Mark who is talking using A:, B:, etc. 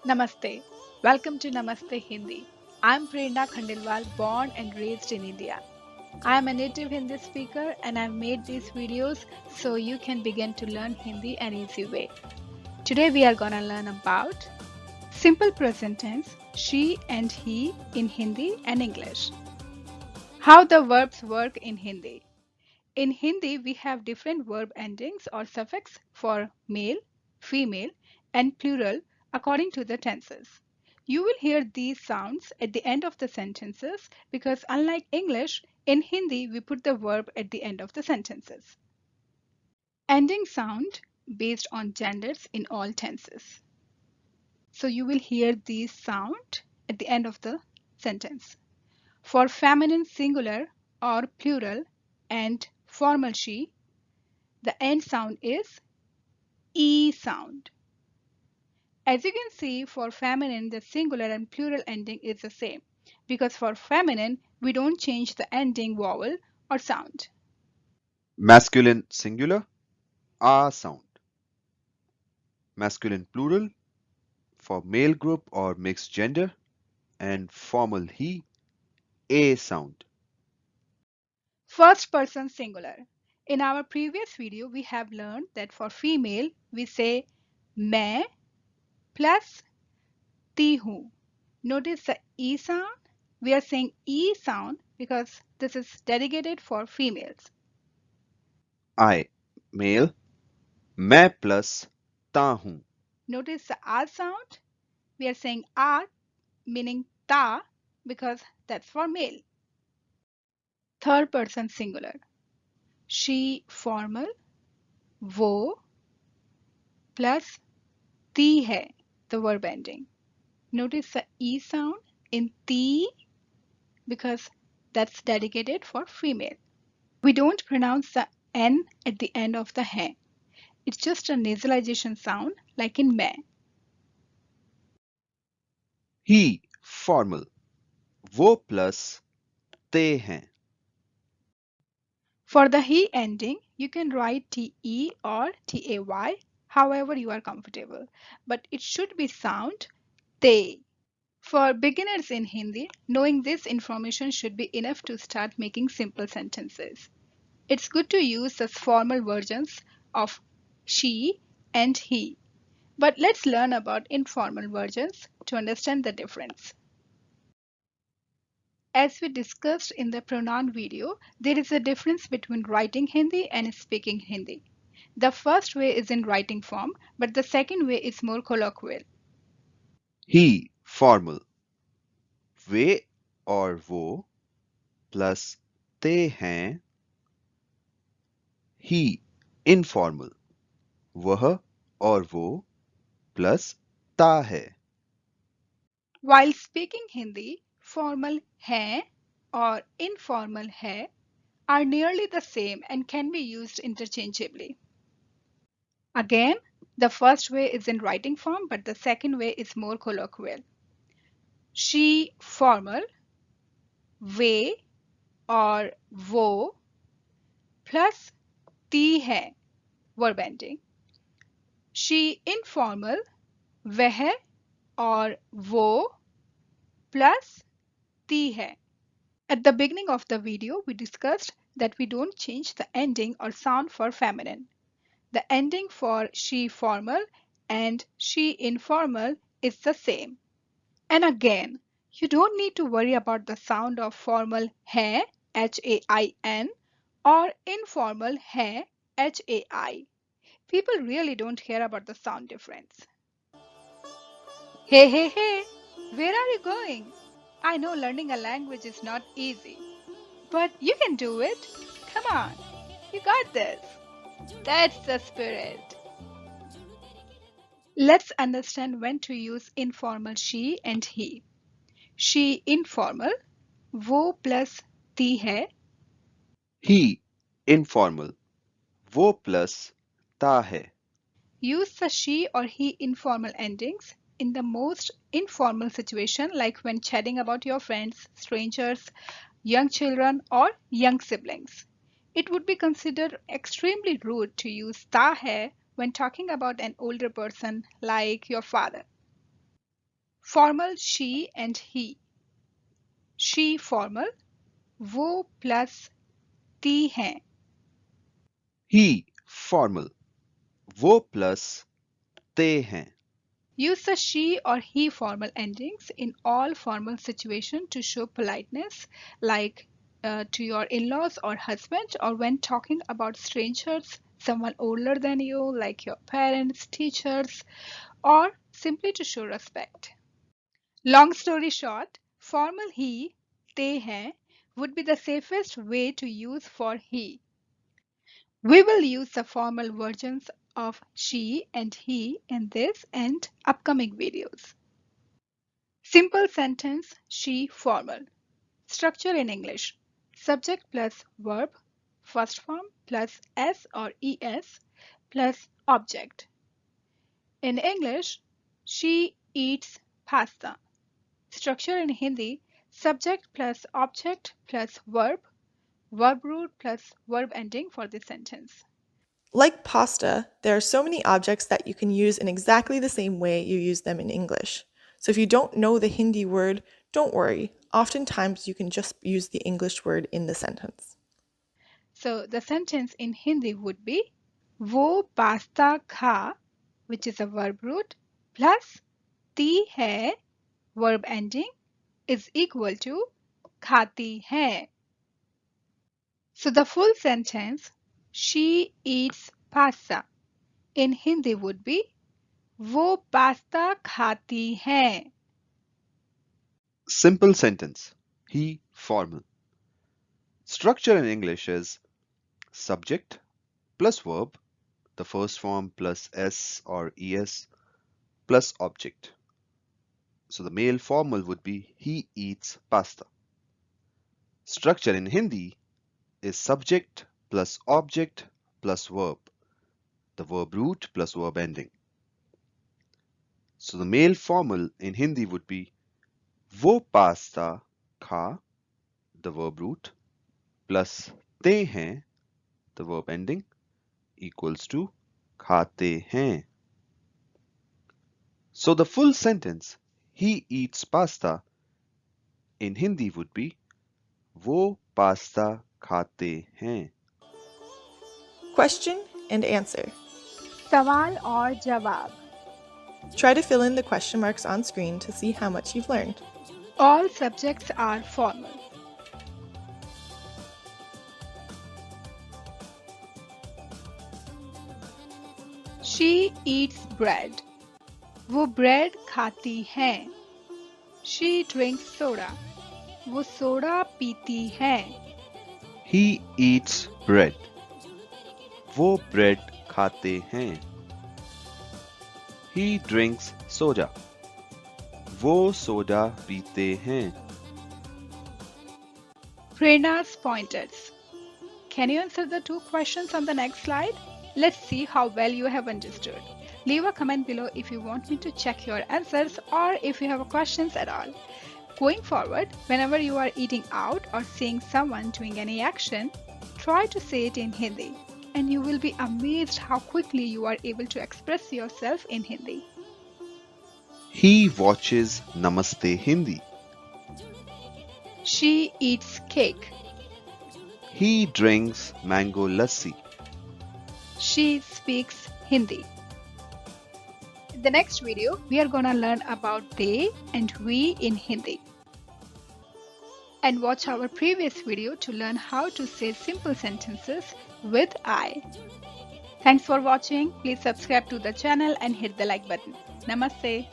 A: Namaste. Welcome to Namaste Hindi. I'm Prerna Khandelwal, born and raised in India. I am a native Hindi speaker and I've made these videos so you can begin to learn Hindi an easy way. Today we are gonna learn about simple present tense, she and he in Hindi and English. How the verbs work in Hindi. In Hindi, we have different verb endings or suffix for male, female, and plural according to the tenses. You will hear these sounds at the end of the sentences because unlike English, in Hindi we put the verb at the end of the sentences. Ending sound based on genders in all tenses. So you will hear these sound at the end of the sentence. For feminine singular or plural and formal she, the end sound is E sound. As you can see, for feminine, the singular and plural ending is the same because for feminine, we don't change the ending vowel or sound.
B: Masculine singular, A sound. Masculine plural for male group or mixed gender, and formal he, A sound.
A: First person singular. In our previous video, we have learned that for female, we say मैं plus ती हूँ. Notice the E sound. We are saying E sound because this is dedicated for females.
B: I, male, मैं plus ता हूँ.
A: Notice the R sound. We are saying R meaning ta because that's for male. Third person singular. She formal, वो plus ती है, the verb ending. Notice the E sound in ती because that's dedicated for female. We don't pronounce the N at the end of the है. It's just a nasalization sound like in मैं.
B: He, formal, वो plus ते हैं.
A: For the he ending, you can write te or tay, however you are comfortable, but it should be sound te. For beginners in Hindi, knowing this information should be enough to start making simple sentences. It's good to use the formal versions of she and he. But let's learn about informal versions to understand the difference. As we discussed in the pronoun video, there is a difference between writing Hindi and speaking Hindi. The first way is in writing form, but the second way is more colloquial.
B: He, formal, वे और वो plus ते हैं. He, informal, वह और वो plus ता है.
A: While speaking Hindi, formal hai or informal hai are nearly the same and can be used interchangeably. Again, the first way is in writing form, but the second way is more colloquial. She formal, वे और वो plus ती है verb ending. She informal, वह और वो plus ती है. At the beginning of the video, we discussed that we don't change the ending or sound for feminine. The ending for she formal and she informal is the same. And again, you don't need to worry about the sound of formal hai, H-A-I-N, or informal hai, H-A-I. People really don't care about the sound difference. Hey, hey, hey, where are you going? I know learning a language is not easy, but you can do it. Come on, you got this. That's the spirit. Let's understand when to use informal she and he. She informal, वो plus ती है.
B: He, informal, वो plus ता है.
A: Use the she or he informal endings in the most informal situation like when chatting about your friends, strangers, young children or young siblings. It would be considered extremely rude to use ta hai when talking about an older person like your father. Formal she and he. She formal, वो plus ती हैं.
B: He formal. वो plus ते हैं.
A: Use the she or he formal endings in all formal situations to show politeness, like to your in-laws or husband, or when talking about strangers, someone older than you, like your parents, teachers, or simply to show respect. Long story short, formal he, they हैं, would be the safest way to use for he. We will use the formal versions of she and he in this and upcoming videos. Simple sentence she formal. Structure in English. Subject plus verb, first form plus s or es plus object. In English, she eats pasta. Structure in Hindi. Subject plus object plus verb, verb root plus verb ending for this sentence.
C: Like pasta, there are so many objects that you can use in exactly the same way you use them in English. So if you don't know the Hindi word, don't worry. Oftentimes you can just use the English word in the sentence.
A: So the sentence in Hindi would be वो pasta खा, which is a verb root, plus ती है, verb ending, is equal to खाती है. So the full sentence, she eats pasta, in Hindi would be वो pasta खाती है.
B: Simple sentence. He formal. Structure in English is subject plus verb, the first form plus s or es plus object. So the male formal would be he eats pasta. Structure in Hindi is subject plus object plus verb, the verb root plus verb ending. So the male formal in Hindi would be वो pasta खा, the verb root, plus ते हैं, the verb ending, equals to खाते हैं. So the full sentence, he eats pasta, in Hindi would be वो pasta खाते हैं.
C: Question and answer.
A: सवाल और जवाब.
C: Try to fill in the question marks on screen to see how much you've learned.
A: All subjects are formal. She eats bread. वो bread खाती है. She drinks soda. वो सोडा पीती है.
B: He eats bread. वो bread खाते हैं. He drinks soda. वो सोडा पीते हैं.
A: Prerna's pointers. Can you answer the two questions on the next slide? Let's see how well you have understood. Leave a comment below if you want me to check your answers or if you have questions at all. Going forward, whenever you are eating out or seeing someone doing any action, try to say it in Hindi, and you will be amazed how quickly you are able to express yourself in Hindi.
B: He watches Namaste Hindi.
A: She eats cake.
B: He drinks mango lassi.
A: She speaks Hindi. In the next video, we are gonna learn about they and we in Hindi. And watch our previous video to learn how to say simple sentences with I. Thanks for watching. Please subscribe to the channel and hit the like button. Namaste.